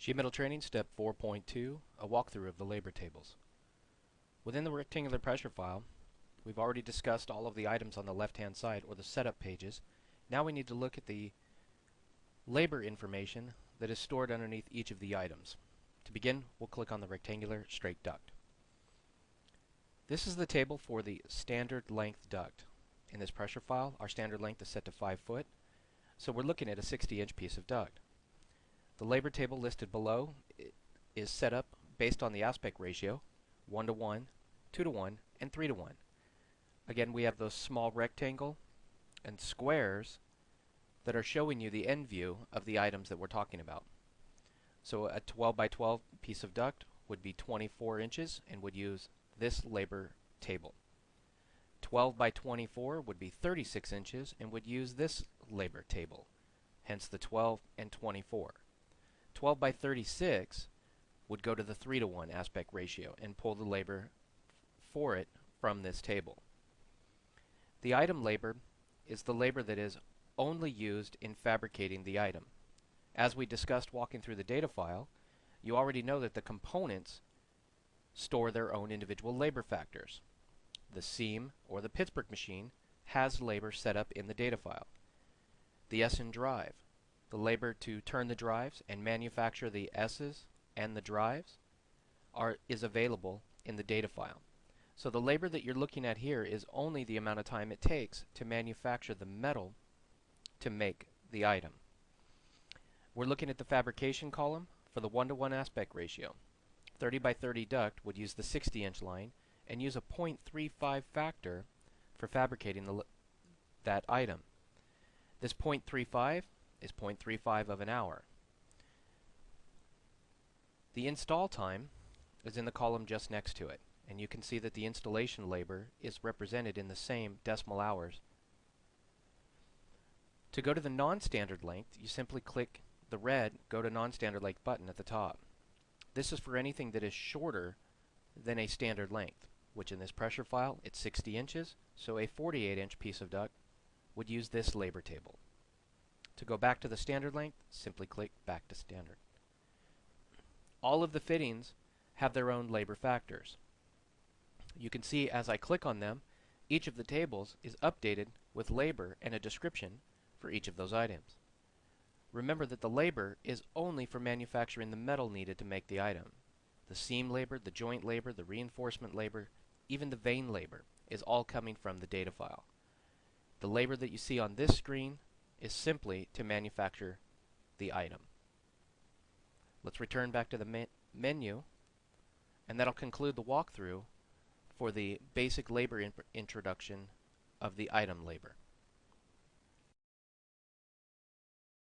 Sheet Metal Training Step 4.2, a walkthrough of the labor tables. Within the rectangular pressure file, we've already discussed all of the items on the left-hand side, or the setup pages. Now we need to look at the labor information that is stored underneath each of the items. To begin, we'll click on the rectangular straight duct. This is the table for the standard length duct. In this pressure file, our standard length is set to 5 foot, so we're looking at a 60-inch piece of duct. The labor table listed below is set up based on the aspect ratio, 1 to 1, 2 to 1, and 3 to 1. Again, we have those small rectangle and squares that are showing you the end view of the items that we're talking about. So a 12 by 12 piece of duct would be 24 inches and would use this labor table. 12 by 24 would be 36 inches and would use this labor table, hence the 12 and 24. 12 by 36 would go to the 3 to 1 aspect ratio and pull the labor for it from this table. The item labor is the labor that is only used in fabricating the item. As we discussed walking through the data file, you already know that the components store their own individual labor factors. The seam or the Pittsburgh machine has labor set up in the data file. The SN drive, the labor to turn the drives and manufacture the S's and the drives is available in the data file. So the labor that you're looking at here is only the amount of time it takes to manufacture the metal to make the item. We're looking at the fabrication column for the 1 to 1 aspect ratio. 30 by 30 duct would use the 60-inch line and use a 0.35 factor for fabricating that item. This 0.35 is 0.35 of an hour. The install time is in the column just next to it, and you can see that the installation labor is represented in the same decimal hours. To go to the non-standard length, you simply click the red Go to Non-Standard Length button at the top. This is for anything that is shorter than a standard length, which in this pressure file it's 60 inches, so a 48-inch piece of duct would use this labor table. To go back to the standard length, simply click Back to Standard. All of the fittings have their own labor factors. You can see as I click on them, each of the tables is updated with labor and a description for each of those items. Remember that the labor is only for manufacturing the metal needed to make the item. The seam labor, the joint labor, the reinforcement labor, even the vane labor is all coming from the data file. The labor that you see on this screen is simply to manufacture the item. Let's return back to the menu, and that'll conclude the walkthrough for the basic labor introduction of the item labor.